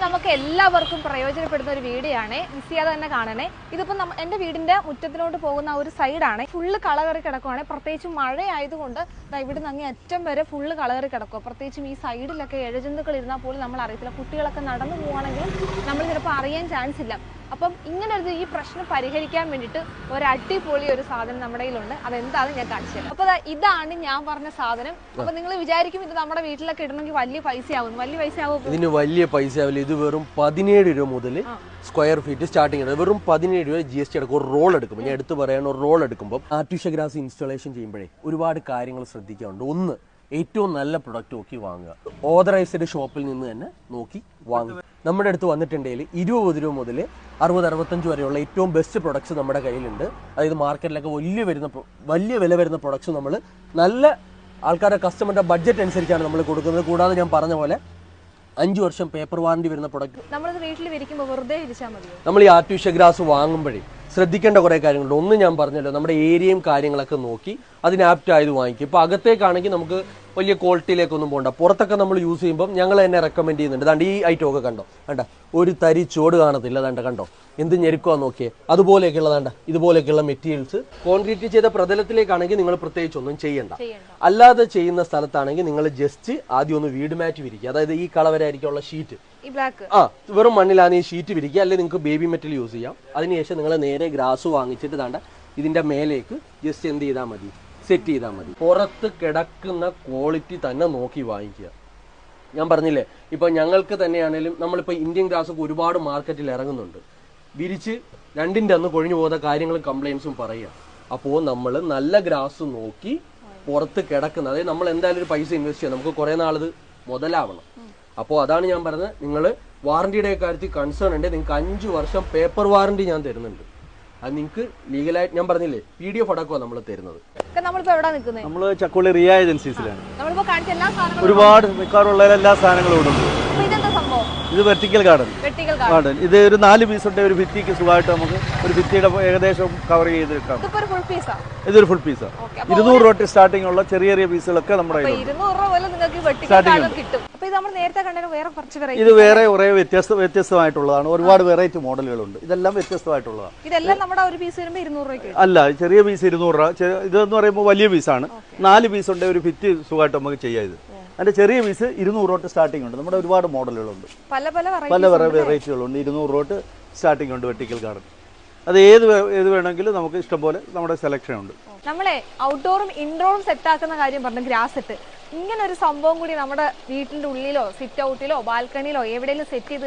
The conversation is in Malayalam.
നമുക്ക് എല്ലാവർക്കും പ്രയോജനപ്പെടുന്ന ഒരു വീഡിയോ ആണ്. മിസ് ചെയ്യാതെ തന്നെ കാണണേ. ഇതിപ്പോൾ എൻ്റെ വീടിൻ്റെ മുറ്റത്തിലോട്ട് പോകുന്ന ഒരു സൈഡാണ്. ഫുള്ള് കളകറി കിടക്കുവാണ്. പ്രത്യേകിച്ച് മഴയായതുകൊണ്ട് ഇവിടെ നിന്ന് അങ്ങേ അറ്റം വരെ ഫുള്ള് കളകറി കിടക്കുക. പ്രത്യേകിച്ചും ഈ സൈഡിലൊക്കെ ഇഴജന്തുക്കൾ ഇരുന്നാൽ പോലും നമ്മൾ അറിയത്തില്ല. കുട്ടികളൊക്കെ നടന്നു പോവുകയാണെങ്കിൽ നമ്മൾ ചിലപ്പോൾ അറിയാൻ ചാൻസ് ഇല്ല. അപ്പം ഇങ്ങനെ ഒരു ഈ പ്രശ്നം പരിഹരിക്കാൻ വേണ്ടിയിട്ട് ഒരു അടിപൊളി ഒരു സാധനം നമ്മുടെ കയ്യിലുണ്ട്. അതെന്താണെന്ന് ഞാൻ കാണിച്ചു തരാം. അപ്പോൾ ഇതാണ് ഞാൻ പറഞ്ഞ സാധനം. അപ്പോൾ നിങ്ങൾ വിചാരിക്കും ഇത് നമ്മുടെ വീട്ടിലൊക്കെ ഇടണമെങ്കിൽ വലിയ പൈസയാവും. വലിയ പൈസയാവും. ഇതിന് വലിയ പൈസ ആവില്ല. ഇത് വെറും 17 രൂപ മുതൽ സ്ക്വയർ ഫീറ്റ് സ്റ്റാർട്ടിംഗ് ആണ്. വെറും 17 രൂപ GST എടുക്കും. ഒരു റോൾ എടുക്കുമ്പോൾ ഞാൻ എടുത്ത് പറയാൻ ഒരു റോൾ എടുക്കുമ്പോൾ ആർട്ടിഫിഷ്യൽ ഗ്രാസ് ഇൻസ്റ്റാളേഷൻ ചെയ്യുമ്പോഴേ ഒരുപാട് കാര്യങ്ങൾ ശ്രദ്ധിക്കാറുണ്ട്. ഒന്ന്, ഏറ്റവും നല്ല പ്രൊഡക്റ്റ് നോക്കി വാങ്ങുക. ഓതറൈസ്ഡ് ഷോപ്പിൽ നിന്ന് തന്നെ നോക്കി വാങ്ങുക. നമ്മുടെ അടുത്ത് വന്നിട്ടുണ്ടെങ്കിൽ 20 രൂപ മുതൽ 60-65 വരെയുള്ള ഏറ്റവും ബെസ്റ്റ് പ്രൊഡക്ട്സ് നമ്മുടെ കയ്യിലുണ്ട്. അതായത് മാർക്കറ്റിലൊക്കെ വലിയ വില വരുന്ന പ്രൊഡക്ട്സ് നമ്മൾ നല്ല ആൾക്കാരുടെ കസ്റ്റമറുടെ ബഡ്ജറ്റ് അനുസരിച്ചാണ് നമ്മൾ കൊടുക്കുന്നത്. കൂടാതെ ഞാൻ പറഞ്ഞ പോലെ 5 വർഷം പേപ്പർ വാറണ്ടി വരുന്ന പ്രൊഡക്റ്റ്. നമ്മളിത് വീട്ടിൽ വിരിക്കുമ്പോൾ വെറുതെ വിരിച്ചാൽ മതി. നമ്മൾ ഈ ആർട്ടിഫിഷ്യൽ ഗ്രാസ് വാങ്ങുമ്പോഴേ ശ്രദ്ധിക്കേണ്ട കുറേ കാര്യങ്ങളുണ്ട്. ഒന്ന് ഞാൻ പറഞ്ഞല്ലോ, നമ്മുടെ ഏരിയയും കാര്യങ്ങളൊക്കെ നോക്കി അതിന് ആപ്റ്റ് ആയത് വാങ്ങിക്കും. ഇപ്പോൾ അകത്തേക്കാണെങ്കിൽ നമുക്ക് വലിയ ക്വാളിറ്റിയിലേക്കൊന്നും പോകണ്ട. പുറത്തൊക്കെ നമ്മൾ യൂസ് ചെയ്യുമ്പോൾ ഞങ്ങൾ തന്നെ റെക്കമെൻഡ് ചെയ്യുന്നുണ്ട്. ദാണ്ട് ഈ ഐറ്റം ഒക്കെ കണ്ടോ, വേണ്ട ഒരു തരി ചോട് കാണത്തില്ല. ദാണ്ട കണ്ടോ എന്ത് ഞെരുക്കുവാ നോക്കിയേ. അതുപോലെയൊക്കെയുള്ള ദാണ്ട ഇതുപോലെയൊക്കെയുള്ള മെറ്റീരിയൽസ് കോൺക്രീറ്റ് ചെയ്ത പ്രതലത്തിലേക്കാണെങ്കിൽ നിങ്ങൾ പ്രത്യേകിച്ച് ഒന്നും ചെയ്യണ്ട. അല്ലാതെ ചെയ്യുന്ന സ്ഥലത്താണെങ്കിൽ നിങ്ങൾ ജസ്റ്റ് ആദ്യം ഒന്ന് വീട് മാറ്റ് വിരിക്കുക. അതായത് ഈ കളവരായിരിക്കുള്ള ഷീറ്റ്, വെറും മണ്ണിലാണ് ഈ ഷീറ്റ് വിരിക്കുക. അല്ലെങ്കിൽ നിങ്ങൾക്ക് ബേബി മെറ്റൽ യൂസ് ചെയ്യാം. അതിനുശേഷം നിങ്ങൾ നേരെ ഗ്രാസ് വാങ്ങിച്ചിട്ട് ദാണ്ട ഇതിന്റെ മേലേക്ക് ജസ്റ്റ് എന്ത് ചെയ്താൽ മതി, സെറ്റ് ചെയ്താൽ മതി. പുറത്ത് കിടക്കുന്ന ക്വാളിറ്റി തന്നെ നോക്കി വാങ്ങിക്കുക. ഞാൻ പറഞ്ഞില്ലേ, ഇപ്പൊ ഞങ്ങൾക്ക് തന്നെയാണെങ്കിലും നമ്മളിപ്പോൾ ഇന്ത്യൻ ഗ്രാസ് ഒക്കെ ഒരുപാട് മാർക്കറ്റിൽ ഇറങ്ങുന്നുണ്ട്. വിരിച്ച് രണ്ടിൻ്റെ അന്ന് കൊഴിഞ്ഞു പോകുന്ന കാര്യങ്ങളും കംപ്ലൈൻസും പറയുക. അപ്പോൾ നമ്മൾ നല്ല ഗ്രാസ് നോക്കി പുറത്ത് കിടക്കുന്ന, അതായത് നമ്മൾ എന്തായാലും ഒരു പൈസ ഇൻവെസ്റ്റ് ചെയ്യാം, നമുക്ക് കുറേ നാളിത് മുതലാവണം. അപ്പോൾ അതാണ് ഞാൻ പറഞ്ഞത്. നിങ്ങൾ വാറണ്ടിയുടെ കാര്യത്തിൽ കൺസേൺ ഉണ്ട്. നിങ്ങൾക്ക് 5 വർഷം പേപ്പർ വാറണ്ടി ഞാൻ തരുന്നുണ്ട്. അത് നിങ്ങൾക്ക് ലീഗലായിട്ട് ഞാൻ പറഞ്ഞില്ലേ PDF അടക്കമാണ് നമ്മൾ തരുന്നത്. നമ്മൾ ചക്കുളി റിയ ഏജൻസീസിലാണ്. ഒരുപാട് മിക്കവാറുള്ള എല്ലാ സാധനങ്ങളും ഇവിടെ ഉണ്ട്. ഇത് വെർട്ടിക്കൽ ഗാർഡൻ. ഇത് ഒരു 4 പീസുണ്ട്. ഒരു ഭിത്തിക്ക് സുഖമായിട്ട് നമുക്ക് ഒരു ഭിത്തിയുടെ ഏകദേശം കവർ ചെയ്തെടുക്കാം. ഇതൊരു ഫുൾ പീസാണ്. 200 രൂപ സ്റ്റാർട്ടിംഗ് ഉള്ള ചെറിയ ചെറിയ പീസുകളൊക്കെ നമ്മുടെ ഇത് വേറെ കുറെ വ്യത്യസ്തമായിട്ടുള്ളതാണ്. ഒരുപാട് വെറൈറ്റി മോഡലുകളുണ്ട്. ഇതെല്ലാം വ്യത്യസ്തമായിട്ടുള്ളതാണ്. അല്ല, ചെറിയ പീസ് 200 രൂപ. ഇതെന്ന് പറയുമ്പോൾ വലിയ പീസാണ്. 4 പീസ് ഉണ്ട്. ഒരു ഭിത്തി സുഖമായിട്ട് നമുക്ക് ചെയ്യാം. ഇത് അതിന്റെ ചെറിയ പീസ് 200 രൂപ സ്റ്റാർട്ടിംഗ് ഉണ്ട്. നമ്മുടെ ഒരുപാട് മോഡലുകളുണ്ട്. പല വെറൈറ്റികളുണ്ട്. 200 രൂപ സ്റ്റാർട്ടിംഗ് ഉണ്ട് വെർട്ടിക്കൽ ഗാർഡൻ. അത് ഏത് വേണമെങ്കിലും നമുക്ക് ഇഷ്ടംപോലെ നമ്മുടെ സെലക്ഷൻ ഉണ്ട്. നമ്മളെ ഔട്ട്ഡോറും ഇൻഡോറും സെറ്റ് ആക്കുന്ന കാര്യം പറഞ്ഞു, ഗ്രാസ് സെറ്റ്. ഇങ്ങനെ ഒരു സംഭവം കൂടി നമ്മുടെ വീട്ടിന്റെ ഉള്ളിലോ സിറ്റ് ഔട്ടിലോ ബാൽക്കണിയിലോ എവിടെയെങ്കിലും സെറ്റ് ചെയ്ത്